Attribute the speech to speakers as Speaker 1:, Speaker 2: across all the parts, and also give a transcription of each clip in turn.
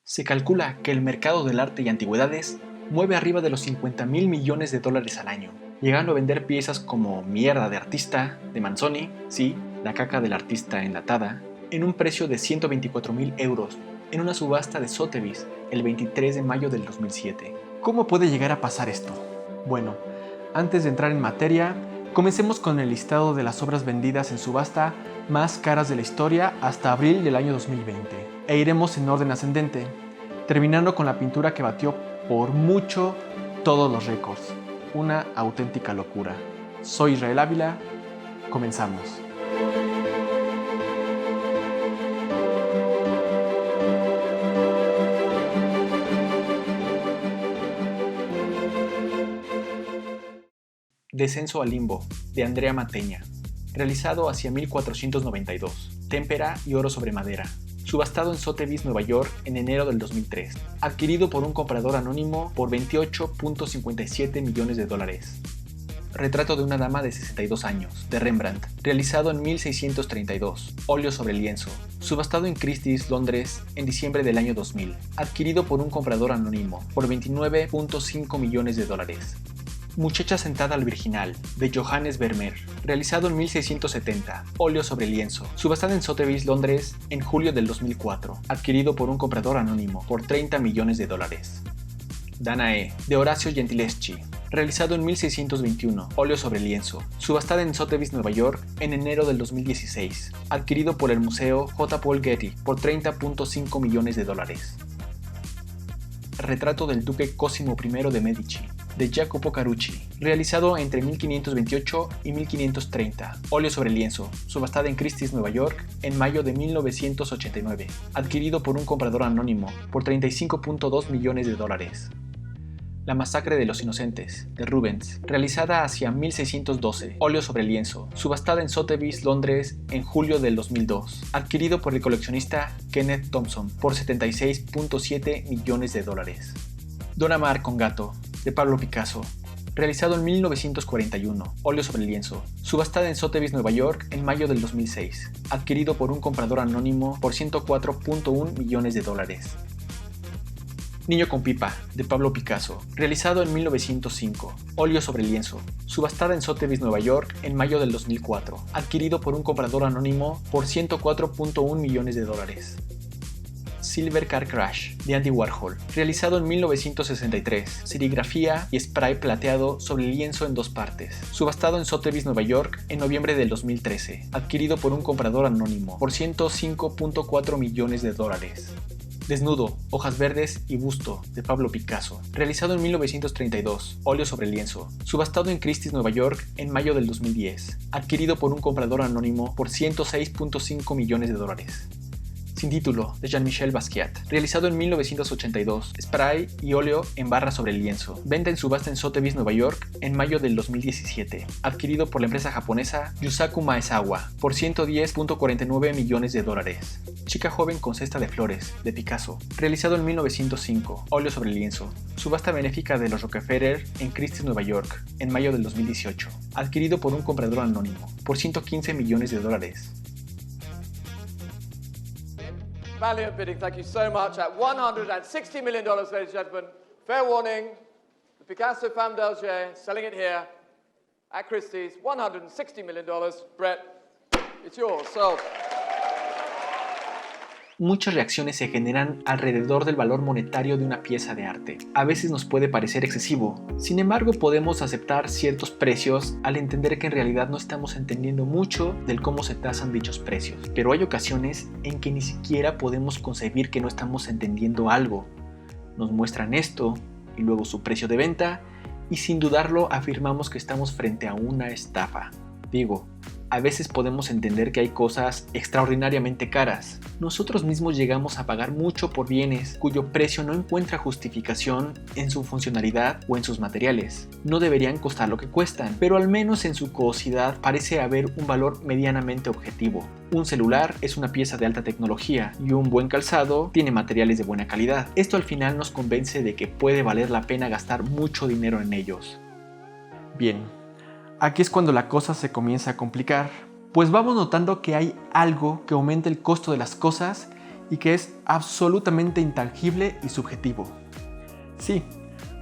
Speaker 1: Se calcula que el mercado del arte y antigüedades mueve arriba de los 50.000 millones de dólares al año, llegando a vender piezas como Mierda de artista, de Manzoni, sí, la caca del artista enlatada, en un precio de 124.000 euros, en una subasta de Sotheby's el 23 de mayo del 2007. ¿Cómo puede llegar a pasar esto? Bueno, antes de entrar en materia, comencemos con el listado de las obras vendidas en subasta más caras de la historia hasta abril del año 2020, e iremos en orden ascendente, terminando con la pintura que batió por mucho todos los récords. Una auténtica locura. Soy Israel Ávila, comenzamos. Descenso al limbo, de Andrea Mantegna, realizado hacia 1492, témpera y oro sobre madera, subastado en Sotheby's, Nueva York, en enero del 2003, adquirido por un comprador anónimo por 28.57 millones de dólares. Retrato de una dama de 62 años, de Rembrandt, realizado en 1632, óleo sobre lienzo, subastado en Christie's, Londres, en diciembre del año 2000, adquirido por un comprador anónimo por 29.5 millones de dólares. Muchacha sentada al virginal, de Johannes Vermeer, realizado en 1670, óleo sobre lienzo, subastado en Sotheby's, Londres, en julio del 2004, adquirido por un comprador anónimo por 30 millones de dólares. Danae, de Horacio Gentileschi, realizado en 1621, óleo sobre lienzo, subastada en Sotheby's, Nueva York, en enero del 2016, adquirido por el Museo J. Paul Getty por 30.5 millones de dólares. Retrato del duque Cosimo I de Medici, de Jacopo Carucci, realizado entre 1528 y 1530, óleo sobre lienzo, subastada en Christie's, Nueva York, en mayo de 1989, adquirido por un comprador anónimo por 35.2 millones de dólares. La masacre de los inocentes, de Rubens, realizada hacia 1612, óleo sobre lienzo, subastada en Sotheby's, Londres, en julio del 2002, adquirido por el coleccionista Kenneth Thompson por 76.7 millones de dólares. Donna Maar con gato, de Pablo Picasso, realizado en 1941, óleo sobre lienzo, subastada en Sotheby's, Nueva York, en mayo del 2006, adquirido por un comprador anónimo por 104.1 millones de dólares. Niño con pipa, de Pablo Picasso, realizado en 1905, óleo sobre lienzo, subastada en Sotheby's, Nueva York, en mayo del 2004, adquirido por un comprador anónimo por 104.1 millones de dólares. Silver Car Crash, de Andy Warhol, realizado en 1963, serigrafía y spray plateado sobre lienzo en dos partes, subastado en Sotheby's, Nueva York, en noviembre del 2013, adquirido por un comprador anónimo por 105.4 millones de dólares. Desnudo, hojas verdes y busto, de Pablo Picasso, realizado en 1932, óleo sobre lienzo, subastado en Christie's, Nueva York, en mayo del 2010, adquirido por un comprador anónimo por 106.5 millones de dólares. Sin título, de Jean-Michel Basquiat, realizado en 1982, spray y óleo en barra sobre lienzo, venta en subasta en Sotheby's, Nueva York, en mayo del 2017, adquirido por la empresa japonesa Yusaku Maezawa por 110.49 millones de dólares. Chica joven con cesta de flores, de Picasso, realizado en 1905, óleo sobre lienzo, subasta benéfica de los Rockefeller en Christie's, Nueva York, en mayo del 2018, adquirido por un comprador anónimo, por 115 millones de dólares.
Speaker 2: Valiant bidding, thank you so much. At $160 million, ladies and gentlemen. Fair warning, the Picasso Femme d'Alger, selling it here at Christie's, $160 million. Brett, it's yours, sold.
Speaker 1: Muchas reacciones se generan alrededor del valor monetario de una pieza de arte. A veces nos puede parecer excesivo, sin embargo podemos aceptar ciertos precios al entender que en realidad no estamos entendiendo mucho del cómo se tasan dichos precios. Pero hay ocasiones en que ni siquiera podemos concebir que no estamos entendiendo algo. Nos muestran esto y luego su precio de venta y sin dudarlo afirmamos que estamos frente a una estafa. Digo, a veces podemos entender que hay cosas extraordinariamente caras. Nosotros mismos llegamos a pagar mucho por bienes cuyo precio no encuentra justificación en su funcionalidad o en sus materiales. No deberían costar lo que cuestan, pero al menos en su costosidad parece haber un valor medianamente objetivo. Un celular es una pieza de alta tecnología y un buen calzado tiene materiales de buena calidad. Esto al final nos convence de que puede valer la pena gastar mucho dinero en ellos. Bien. Aquí es cuando la cosa se comienza a complicar, pues vamos notando que hay algo que aumenta el costo de las cosas y que es absolutamente intangible y subjetivo. Sí,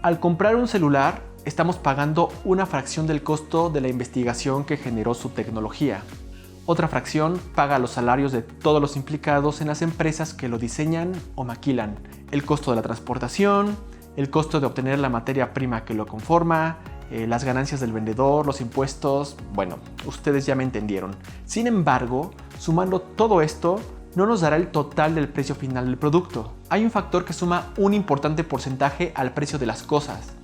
Speaker 1: al comprar un celular estamos pagando una fracción del costo de la investigación que generó su tecnología. Otra fracción paga los salarios de todos los implicados en las empresas que lo diseñan o maquilan, el costo de la transportación, el costo de obtener la materia prima que lo conforma, las ganancias del vendedor, los impuestos, bueno, ustedes ya me entendieron. Sin embargo, sumando todo esto, no nos dará el total del precio final del producto. Hay un factor que suma un importante porcentaje al precio de las cosas,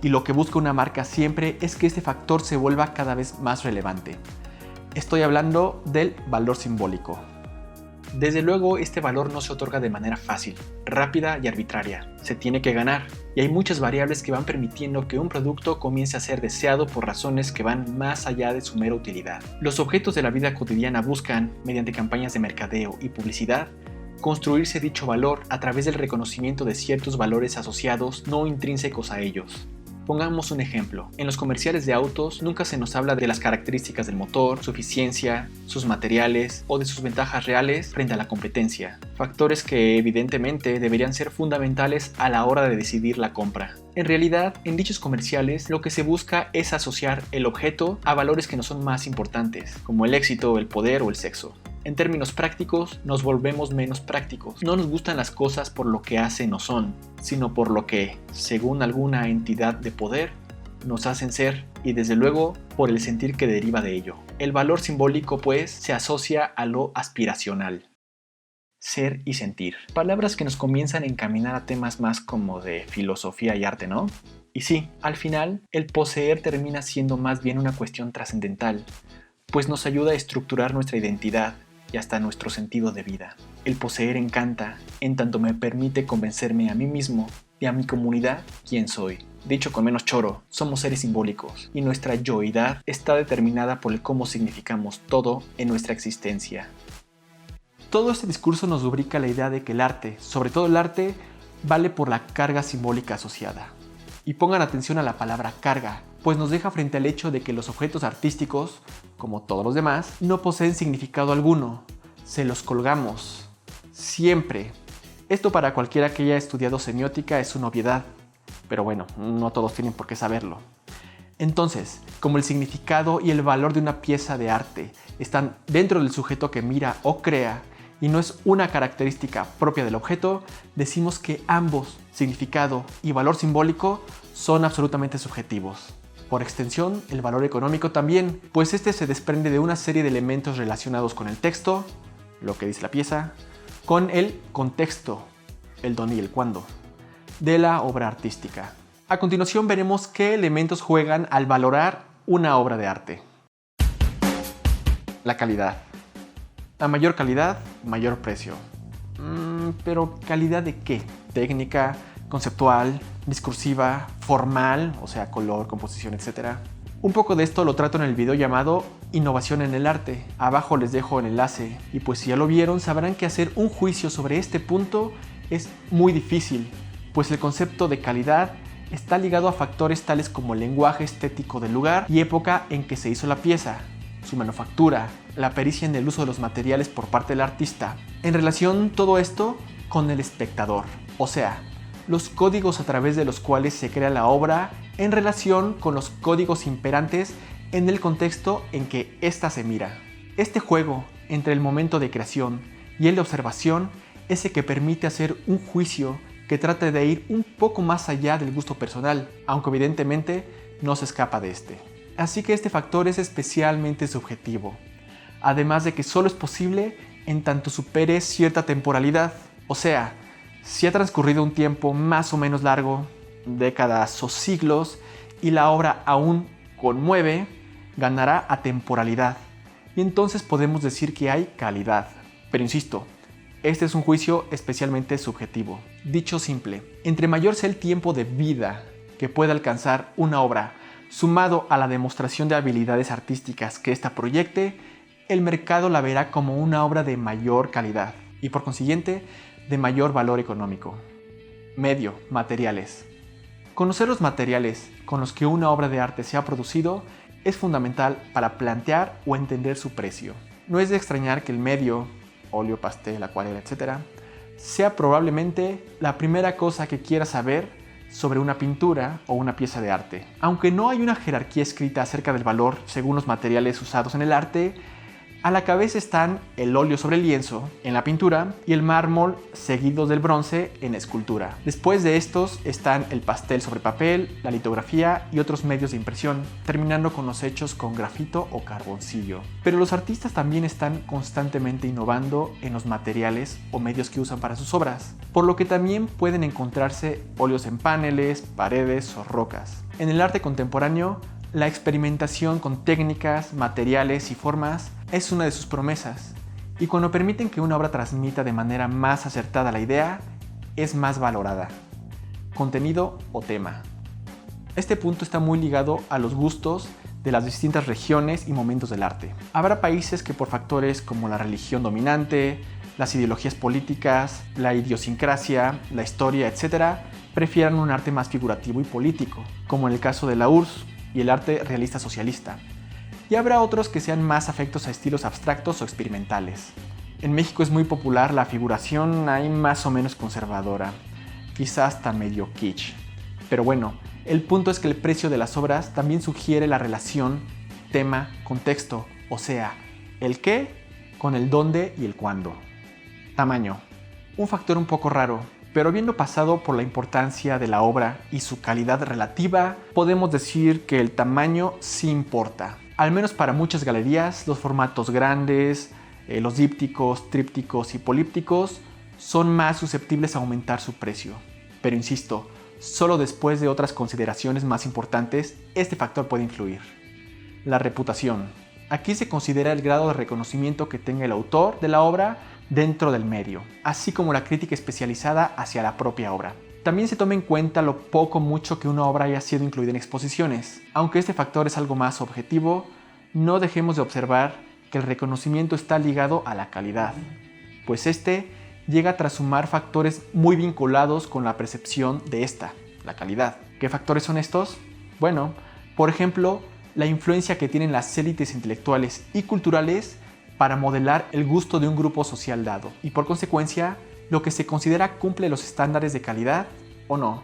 Speaker 1: y lo que busca una marca siempre es que este factor se vuelva cada vez más relevante. Estoy hablando del valor simbólico. Desde luego, este valor no se otorga de manera fácil, rápida y arbitraria. Se tiene que ganar, y hay muchas variables que van permitiendo que un producto comience a ser deseado por razones que van más allá de su mera utilidad. Los objetos de la vida cotidiana buscan, mediante campañas de mercadeo y publicidad, construirse dicho valor a través del reconocimiento de ciertos valores asociados no intrínsecos a ellos. Pongamos un ejemplo. En los comerciales de autos nunca se nos habla de las características del motor, su eficiencia, sus materiales o de sus ventajas reales frente a la competencia. Factores que evidentemente deberían ser fundamentales a la hora de decidir la compra. En realidad, en dichos comerciales lo que se busca es asociar el objeto a valores que nos son más importantes, como el éxito, el poder o el sexo. En términos prácticos, nos volvemos menos prácticos. No nos gustan las cosas por lo que hacen o son, sino por lo que, según alguna entidad de poder, nos hacen ser y desde luego por el sentir que deriva de ello. El valor simbólico, pues, se asocia a lo aspiracional. Ser y sentir. Palabras que nos comienzan a encaminar a temas más como de filosofía y arte, ¿no? Y sí, al final, el poseer termina siendo más bien una cuestión trascendental, pues nos ayuda a estructurar nuestra identidad y hasta nuestro sentido de vida. El poseer encanta, en tanto me permite convencerme a mí mismo y a mi comunidad quién soy. Dicho con menos choro, somos seres simbólicos y nuestra yoidad está determinada por el cómo significamos todo en nuestra existencia. Todo este discurso nos rubrica la idea de que el arte, sobre todo el arte, vale por la carga simbólica asociada. Y pongan atención a la palabra carga, pues nos deja frente al hecho de que los objetos artísticos, como todos los demás, no poseen significado alguno. Se los colgamos. Siempre. Esto para cualquiera que haya estudiado semiótica es una obviedad, pero bueno, no todos tienen por qué saberlo. Entonces, como el significado y el valor de una pieza de arte están dentro del sujeto que mira o crea, y no es una característica propia del objeto, decimos que ambos, significado y valor simbólico, son absolutamente subjetivos. Por extensión, el valor económico también, pues este se desprende de una serie de elementos relacionados con el texto, lo que dice la pieza, con el contexto, el dónde y el cuándo, de la obra artística. A continuación veremos qué elementos juegan al valorar una obra de arte. La calidad. A mayor calidad, mayor precio. ¿Pero calidad de qué? Técnica, conceptual, discursiva, formal, o sea, color, composición, etc. Un poco de esto lo trato en el video llamado Innovación en el arte. Abajo les dejo el enlace y pues si ya lo vieron sabrán que hacer un juicio sobre este punto es muy difícil, pues el concepto de calidad está ligado a factores tales como el lenguaje estético del lugar y época en que se hizo la pieza, su manufactura, la pericia en el uso de los materiales por parte del artista. En relación todo esto con el espectador, o sea, los códigos a través de los cuales se crea la obra en relación con los códigos imperantes en el contexto en que ésta se mira. Este juego entre el momento de creación y el de observación es el que permite hacer un juicio que trate de ir un poco más allá del gusto personal, aunque evidentemente no se escapa de este. Así que este factor es especialmente subjetivo, además de que solo es posible en tanto supere cierta temporalidad, o sea, si ha transcurrido un tiempo más o menos largo, décadas o siglos, y la obra aún conmueve, ganará a temporalidad, y entonces podemos decir que hay calidad. Pero insisto, este es un juicio especialmente subjetivo. Dicho simple, entre mayor sea el tiempo de vida que pueda alcanzar una obra, sumado a la demostración de habilidades artísticas que ésta proyecte, el mercado la verá como una obra de mayor calidad y por consiguiente de mayor valor económico. Medio, materiales. Conocer los materiales con los que una obra de arte se ha producido es fundamental para plantear o entender su precio. No es de extrañar que el medio, óleo, pastel, acuarela, etc., sea probablemente la primera cosa que quieras saber sobre una pintura o una pieza de arte. Aunque no hay una jerarquía escrita acerca del valor según los materiales usados en el arte, a la cabeza están el óleo sobre lienzo en la pintura y el mármol seguidos del bronce en la escultura. Después de estos están el pastel sobre papel, la litografía y otros medios de impresión, terminando con los hechos con grafito o carboncillo. Pero los artistas también están constantemente innovando en los materiales o medios que usan para sus obras, por lo que también pueden encontrarse óleos en paneles, paredes o rocas. En el arte contemporáneo, la experimentación con técnicas, materiales y formas es una de sus promesas, y cuando permiten que una obra transmita de manera más acertada la idea, es más valorada. Contenido o tema. Este punto está muy ligado a los gustos de las distintas regiones y momentos del arte. Habrá países que por factores como la religión dominante, las ideologías políticas, la idiosincrasia, la historia, etc., prefieran un arte más figurativo y político, como en el caso de la URSS y el arte realista socialista. Y habrá otros que sean más afectos a estilos abstractos o experimentales. En México es muy popular la figuración ahí más o menos conservadora, quizás hasta medio kitsch. Pero bueno, el punto es que el precio de las obras también sugiere la relación tema-contexto, o sea, el qué con el dónde y el cuándo. Tamaño. Un factor un poco raro, pero habiendo pasado por la importancia de la obra y su calidad relativa, podemos decir que el tamaño sí importa. Al menos para muchas galerías, los formatos grandes, los dípticos, trípticos y polípticos son más susceptibles a aumentar su precio. Pero insisto, solo después de otras consideraciones más importantes, este factor puede influir. La reputación. Aquí se considera el grado de reconocimiento que tenga el autor de la obra dentro del medio, así como la crítica especializada hacia la propia obra. También se toma en cuenta lo poco o mucho que una obra haya sido incluida en exposiciones. Aunque este factor es algo más objetivo, no dejemos de observar que el reconocimiento está ligado a la calidad, pues este llega tras sumar factores muy vinculados con la percepción de esta, la calidad. ¿Qué factores son estos? Bueno, por ejemplo, la influencia que tienen las élites intelectuales y culturales para modelar el gusto de un grupo social dado, y por consecuencia, lo que se considera cumple los estándares de calidad o no.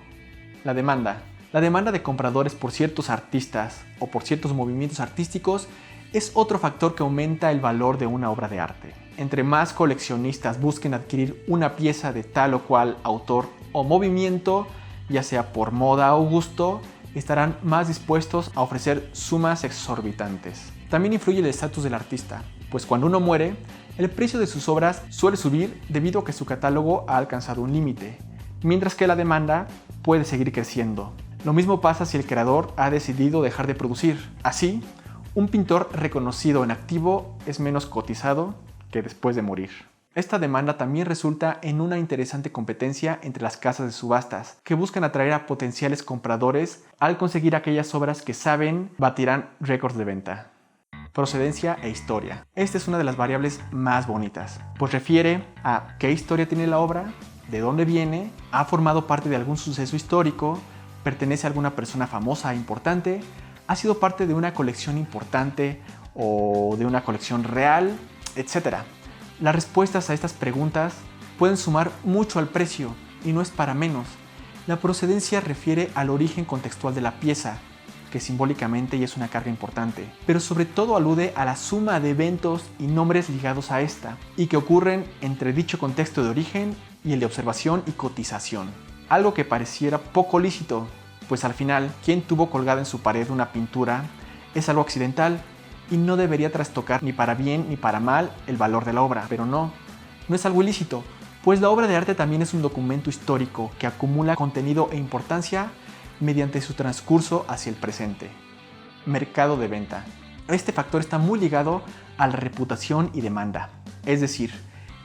Speaker 1: La demanda. La demanda de compradores por ciertos artistas o por ciertos movimientos artísticos es otro factor que aumenta el valor de una obra de arte. Entre más coleccionistas busquen adquirir una pieza de tal o cual autor o movimiento, ya sea por moda o gusto, estarán más dispuestos a ofrecer sumas exorbitantes. También influye el estatus del artista, pues cuando uno muere, el precio de sus obras suele subir debido a que su catálogo ha alcanzado un límite, mientras que la demanda puede seguir creciendo. Lo mismo pasa si el creador ha decidido dejar de producir. Así, un pintor reconocido en activo es menos cotizado que después de morir. Esta demanda también resulta en una interesante competencia entre las casas de subastas, que buscan atraer a potenciales compradores al conseguir aquellas obras que saben batirán récords de venta. Procedencia e historia. Esta es una de las variables más bonitas, pues refiere a qué historia tiene la obra, de dónde viene, ha formado parte de algún suceso histórico, pertenece a alguna persona famosa e importante, ha sido parte de una colección importante o de una colección real, etc. Las respuestas a estas preguntas pueden sumar mucho al precio y no es para menos. La procedencia refiere al origen contextual de la pieza, que simbólicamente ya es una carga importante, pero sobre todo alude a la suma de eventos y nombres ligados a esta, y que ocurren entre dicho contexto de origen y el de observación y cotización. Algo que pareciera poco lícito, pues al final, quien tuvo colgada en su pared una pintura es algo accidental y no debería trastocar ni para bien ni para mal el valor de la obra, pero no es algo ilícito, pues la obra de arte también es un documento histórico que acumula contenido e importancia mediante su transcurso hacia el presente. Mercado de venta. Este factor está muy ligado a la reputación y demanda. Es decir,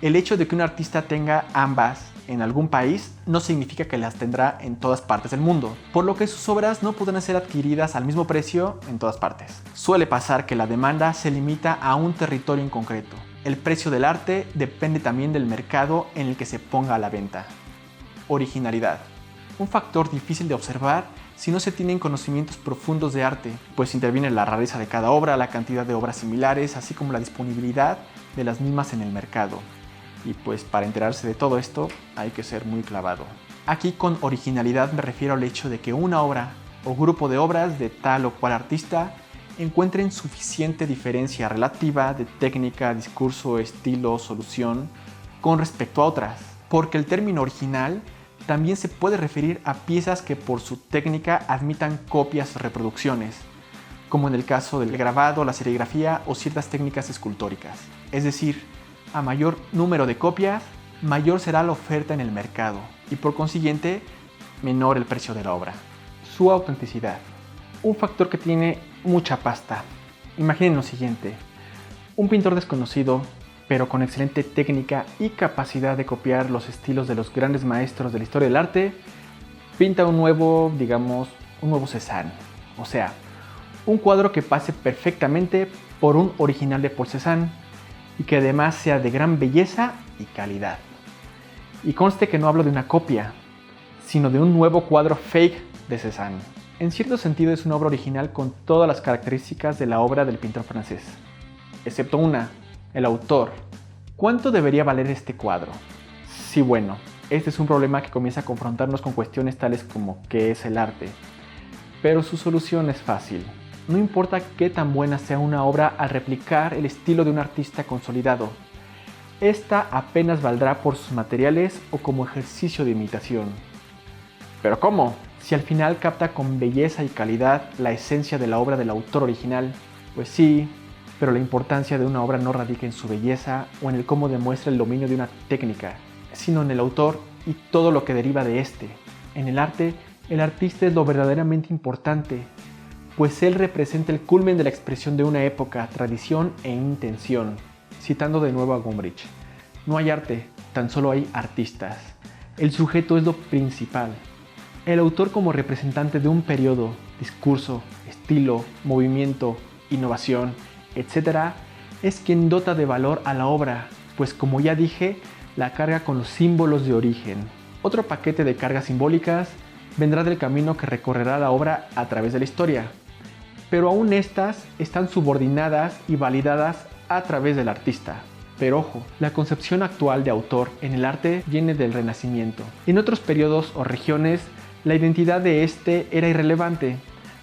Speaker 1: el hecho de que un artista tenga ambas en algún país no significa que las tendrá en todas partes del mundo, por lo que sus obras no podrán ser adquiridas al mismo precio en todas partes. Suele pasar que la demanda se limita a un territorio en concreto. El precio del arte depende también del mercado en el que se ponga a la venta. Originalidad. Un factor difícil de observar si no se tienen conocimientos profundos de arte, pues interviene la rareza de cada obra, la cantidad de obras similares, así como la disponibilidad de las mismas en el mercado. Y pues para enterarse de todo esto hay que ser muy clavado. Aquí con originalidad me refiero al hecho de que una obra o grupo de obras de tal o cual artista encuentren suficiente diferencia relativa de técnica, discurso, estilo, solución con respecto a otras. Porque el término original también se puede referir a piezas que por su técnica admitan copias o reproducciones, como en el caso del grabado, la serigrafía o ciertas técnicas escultóricas. Es decir, a mayor número de copias, mayor será la oferta en el mercado y por consiguiente, menor el precio de la obra. Su autenticidad. Un factor que tiene mucha pasta. Imaginen lo siguiente: un pintor desconocido, pero con excelente técnica y capacidad de copiar los estilos de los grandes maestros de la historia del arte, pinta un nuevo Cézanne. O sea, un cuadro que pase perfectamente por un original de Paul Cézanne y que además sea de gran belleza y calidad. Y conste que no hablo de una copia, sino de un nuevo cuadro fake de Cézanne. En cierto sentido es una obra original con todas las características de la obra del pintor francés, excepto una: el autor. ¿Cuánto debería valer este cuadro? Sí, bueno, este es un problema que comienza a confrontarnos con cuestiones tales como ¿qué es el arte? Pero su solución es fácil. No importa qué tan buena sea una obra al replicar el estilo de un artista consolidado, esta apenas valdrá por sus materiales o como ejercicio de imitación. ¿Pero cómo? Si al final capta con belleza y calidad la esencia de la obra del autor original. Pues sí, pero la importancia de una obra no radica en su belleza o en el cómo demuestra el dominio de una técnica, sino en el autor y todo lo que deriva de este. En el arte, el artista es lo verdaderamente importante, pues él representa el culmen de la expresión de una época, tradición e intención. Citando de nuevo a Gombrich: no hay arte, tan solo hay artistas. El sujeto es lo principal. El autor como representante de un periodo, discurso, estilo, movimiento, innovación, etc., es quien dota de valor a la obra, pues como ya dije, la carga con los símbolos de origen. Otro paquete de cargas simbólicas vendrá del camino que recorrerá la obra a través de la historia, pero aún estas están subordinadas y validadas a través del artista. Pero ojo, la concepción actual de autor en el arte viene del Renacimiento. En otros periodos o regiones, la identidad de este era irrelevante,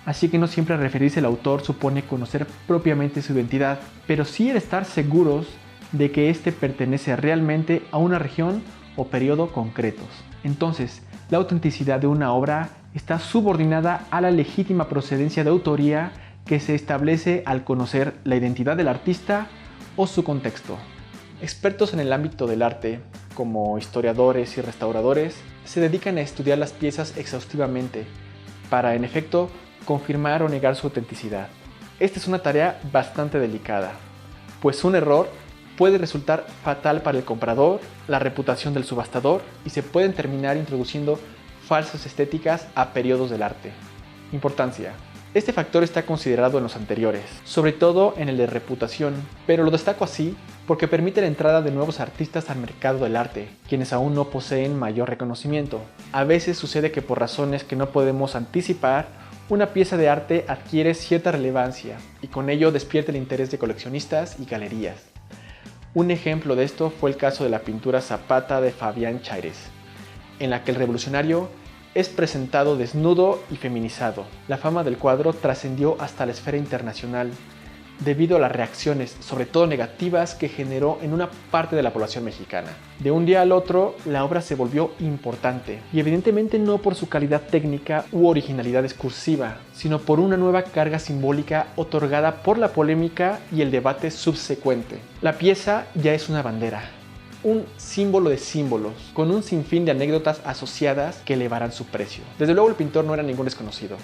Speaker 1: así que no siempre referirse al autor supone conocer propiamente su identidad, pero sí el estar seguros de que éste pertenece realmente a una región o periodo concretos. Entonces, la autenticidad de una obra está subordinada a la legítima procedencia de autoría que se establece al conocer la identidad del artista o su contexto. Expertos en el ámbito del arte, como historiadores y restauradores, se dedican a estudiar las piezas exhaustivamente para, en efecto, confirmar o negar su autenticidad. Esta es una tarea bastante delicada, pues un error puede resultar fatal para el comprador, la reputación del subastador y se pueden terminar introduciendo falsas estéticas a periodos del arte. Importancia. Este factor está considerado en los anteriores, sobre todo en el de reputación, pero lo destaco así porque permite la entrada de nuevos artistas al mercado del arte, quienes aún no poseen mayor reconocimiento. A veces sucede que por razones que no podemos anticipar, una pieza de arte adquiere cierta relevancia y con ello despierta el interés de coleccionistas y galerías. Un ejemplo de esto fue el caso de la pintura Zapata de Fabián Chaires, en la que el revolucionario es presentado desnudo y feminizado. La fama del cuadro trascendió hasta la esfera internacional debido a las reacciones, sobre todo negativas, que generó en una parte de la población mexicana. De un día al otro, la obra se volvió importante, y evidentemente no por su calidad técnica u originalidad discursiva, sino por una nueva carga simbólica otorgada por la polémica y el debate subsecuente. La pieza ya es una bandera, un símbolo de símbolos, con un sinfín de anécdotas asociadas que elevarán su precio. Desde luego el pintor no era ningún desconocido,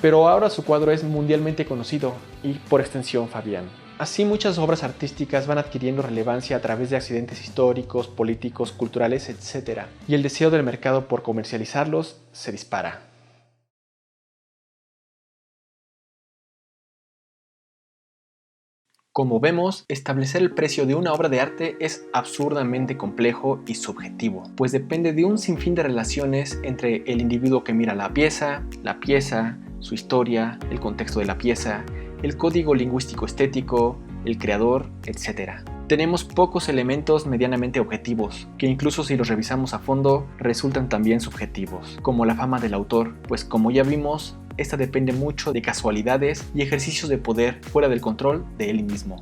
Speaker 1: pero ahora su cuadro es mundialmente conocido y, por extensión, Fabián. Así muchas obras artísticas van adquiriendo relevancia a través de accidentes históricos, políticos, culturales, etc. Y el deseo del mercado por comercializarlos se dispara. Como vemos, establecer el precio de una obra de arte es absurdamente complejo y subjetivo, pues depende de un sinfín de relaciones entre el individuo que mira la pieza, su historia, el contexto de la pieza, el código lingüístico estético, el creador, etc. Tenemos pocos elementos medianamente objetivos, que incluso si los revisamos a fondo, resultan también subjetivos, como la fama del autor, pues como ya vimos, esta depende mucho de casualidades y ejercicios de poder fuera del control de él mismo.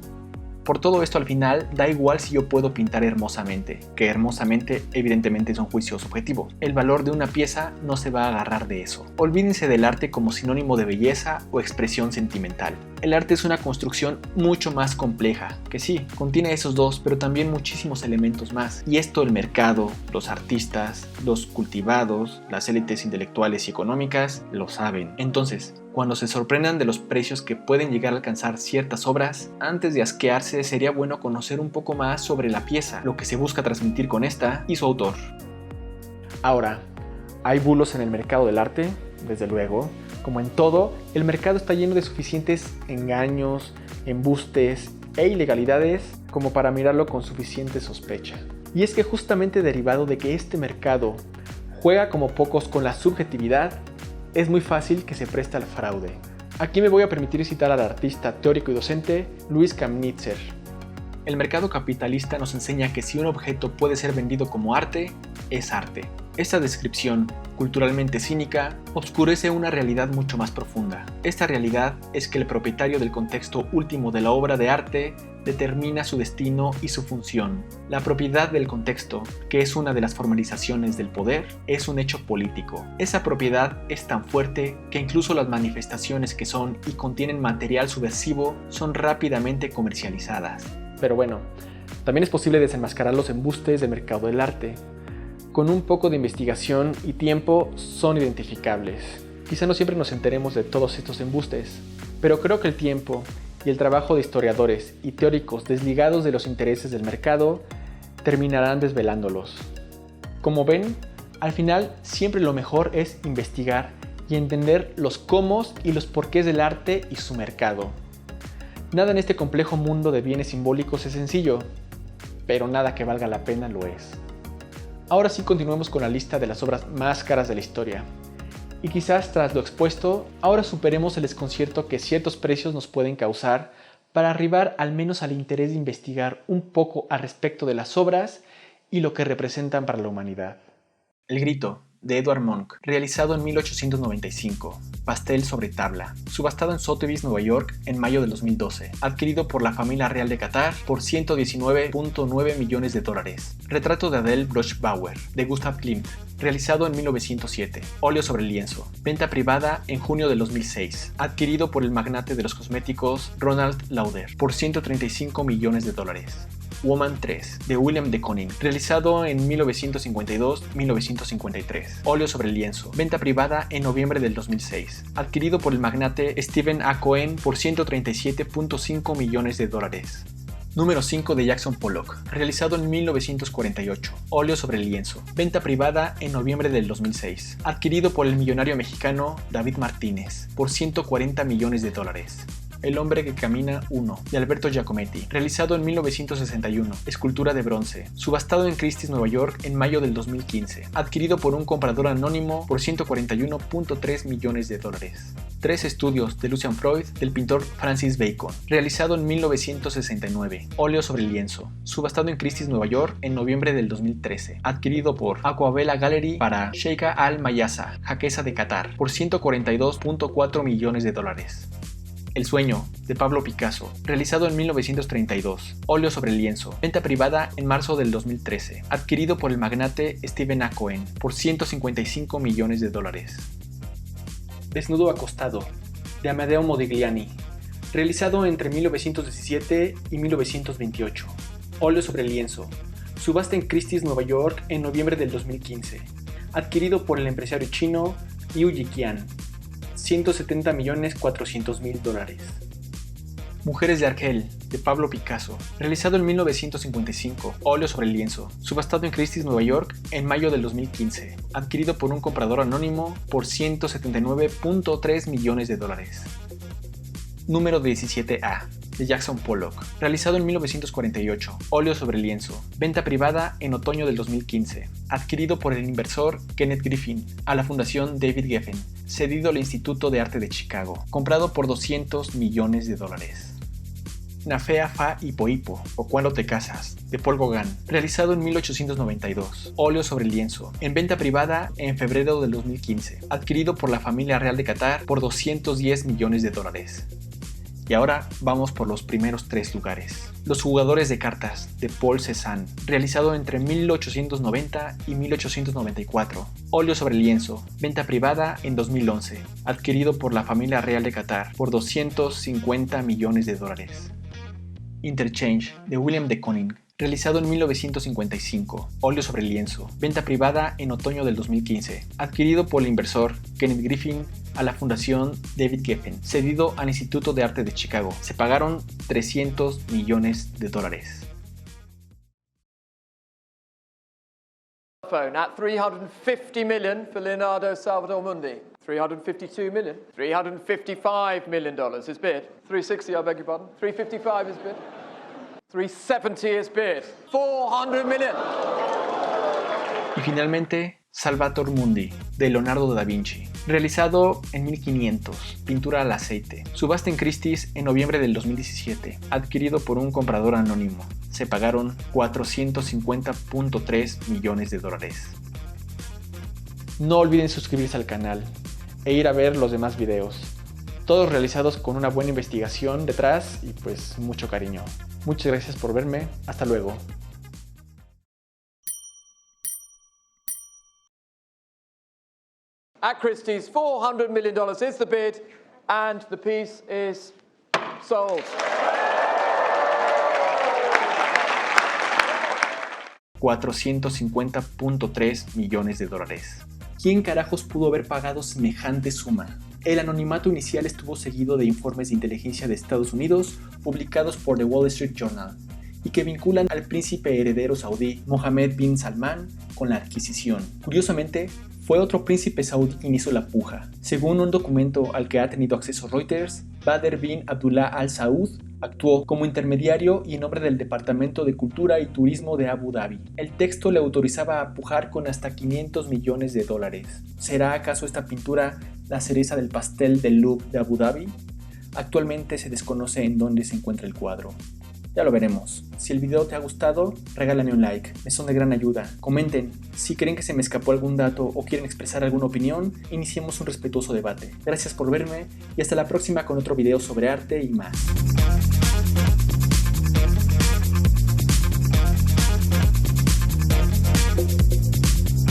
Speaker 1: Por todo esto al final, da igual si yo puedo pintar hermosamente, que hermosamente evidentemente es un juicio subjetivo. El valor de una pieza no se va a agarrar de eso. Olvídense del arte como sinónimo de belleza o expresión sentimental. El arte es una construcción mucho más compleja, que sí, contiene esos dos, pero también muchísimos elementos más. Y esto el mercado, los artistas, los cultivados, las élites intelectuales y económicas lo saben. Entonces, cuando se sorprendan de los precios que pueden llegar a alcanzar ciertas obras, antes de asquearse sería bueno conocer un poco más sobre la pieza, lo que se busca transmitir con esta y su autor. Ahora, ¿hay bulos en el mercado del arte? Desde luego. Como en todo, el mercado está lleno de suficientes engaños, embustes e ilegalidades como para mirarlo con suficiente sospecha. Y es que justamente derivado de que este mercado juega como pocos con la subjetividad, es muy fácil que se preste al fraude. Aquí me voy a permitir citar al artista, teórico y docente Luis Kamnitzer. El mercado capitalista nos enseña que si un objeto puede ser vendido como arte, es arte. Esta descripción, culturalmente cínica, obscurece una realidad mucho más profunda. Esta realidad es que el propietario del contexto último de la obra de arte determina su destino y su función. La propiedad del contexto, que es una de las formalizaciones del poder, es un hecho político. Esa propiedad es tan fuerte que incluso las manifestaciones que son y contienen material subversivo son rápidamente comercializadas. Pero bueno, también es posible desenmascarar los embustes del mercado del arte. Con un poco de investigación y tiempo son identificables. Quizá no siempre nos enteremos de todos estos embustes, pero creo que el tiempo y el trabajo de historiadores y teóricos desligados de los intereses del mercado terminarán desvelándolos. Como ven, al final siempre lo mejor es investigar y entender los cómo y los porqués del arte y su mercado. Nada en este complejo mundo de bienes simbólicos es sencillo, pero nada que valga la pena lo es. Ahora sí continuemos con la lista de las obras más caras de la historia. Y quizás tras lo expuesto, ahora superemos el desconcierto que ciertos precios nos pueden causar para arribar al menos al interés de investigar un poco al respecto de las obras y lo que representan para la humanidad. El Grito, de Edvard Munch, realizado en 1895, pastel sobre tabla, subastado en Sotheby's, Nueva York, en mayo del 2012, adquirido por la familia real de Qatar por $119.9 millones. Retrato de Adele Bloch-Bauer, de Gustav Klimt, realizado en 1907, óleo sobre lienzo, venta privada en junio del 2006, adquirido por el magnate de los cosméticos Ronald Lauder por $135 millones. Woman 3, de William de Kooning, realizado en 1952-1953, óleo sobre lienzo, venta privada en noviembre del 2006, adquirido por el magnate Stephen A. Cohen por $137.5 millones. Número 5 de Jackson Pollock, realizado en 1948, óleo sobre lienzo, venta privada en noviembre del 2006, adquirido por el millonario mexicano David Martínez por $140 millones. El hombre que camina 1, de Alberto Giacometti, realizado en 1961, escultura de bronce, subastado en Christie's, Nueva York, en mayo del 2015, adquirido por un comprador anónimo por $141.3 millones. 3 estudios de Lucian Freud del pintor Francis Bacon, realizado en 1969, óleo sobre lienzo, subastado en Christie's, Nueva York, en noviembre del 2013, adquirido por Aquabella Gallery para Sheikha Al Mayasa, jaquesa de Qatar, por $142.4 millones. El sueño, de Pablo Picasso, realizado en 1932, óleo sobre lienzo, venta privada en marzo del 2013, adquirido por el magnate Stephen A. Cohen por $155 millones. Desnudo acostado, de Amedeo Modigliani, realizado entre 1917 y 1928, óleo sobre lienzo, subasta en Christie's, Nueva York, en noviembre del 2015, adquirido por el empresario chino Liu Yiqian, $170.400.000. Mujeres de Argel, de Pablo Picasso, realizado en 1955, óleo sobre lienzo, subastado en Christie's, Nueva York, en mayo del 2015, adquirido por un comprador anónimo por $179.3 millones. Número 17A, de Jackson Pollock, realizado en 1948, óleo sobre lienzo, venta privada en otoño del 2015, adquirido por el inversor Kenneth Griffin a la Fundación David Geffen, cedido al Instituto de Arte de Chicago, comprado por $200 millones. Nafea Fa Hipo Hipo o Cuando te casas, de Paul Gauguin, realizado en 1892, óleo sobre lienzo, en venta privada en febrero del 2015, adquirido por la familia real de Qatar por $210 millones. Y ahora vamos por los primeros 3 lugares. Los jugadores de cartas, de Paul Cézanne, realizado entre 1890 y 1894, óleo sobre lienzo, venta privada en 2011, adquirido por la familia real de Qatar por $250 millones. Interchange, de William de Koning, realizado en 1955, óleo sobre lienzo, venta privada en otoño del 2015, adquirido por el inversor Kenneth Griffin a la Fundación David Geffen, cedido al Instituto de Arte de Chicago. Se pagaron $300 millones.
Speaker 2: At 350 million for Leonardo Salvator Mundi. 352 million. $355 million is bid. 360, I beg your pardon. 355 is bid. 370 is bid. 400 million.
Speaker 1: Y finalmente, Salvator Mundi, de Leonardo da Vinci, realizado en 1500, pintura al aceite, subasta en Christie's en noviembre del 2017, adquirido por un comprador anónimo. Se pagaron $450.3 millones. No olviden suscribirse al canal e ir a ver los demás videos, todos realizados con una buena investigación detrás y pues mucho cariño. Muchas gracias por verme, hasta luego.
Speaker 2: At Christie's, $400 million is the bid, and the piece is sold.
Speaker 1: $450.3 millones. ¿Quién carajos pudo haber pagado semejante suma? El anonimato inicial estuvo seguido de informes de inteligencia de Estados Unidos publicados por The Wall Street Journal y que vinculan al príncipe heredero saudí Mohammed bin Salman con la adquisición. Curiosamente, fue otro príncipe saudí quien hizo la puja. Según un documento al que ha tenido acceso Reuters, Badr bin Abdullah Al Saud actuó como intermediario y en nombre del Departamento de Cultura y Turismo de Abu Dhabi. El texto le autorizaba a pujar con hasta $500 millones. ¿Será acaso esta pintura la cereza del pastel del Louvre de Abu Dhabi? Actualmente se desconoce en dónde se encuentra el cuadro. Ya lo veremos. Si el video te ha gustado, regálame un like, me son de gran ayuda. Comenten, si creen que se me escapó algún dato o quieren expresar alguna opinión, iniciemos un respetuoso debate. Gracias por verme y hasta la próxima con otro video sobre arte y más.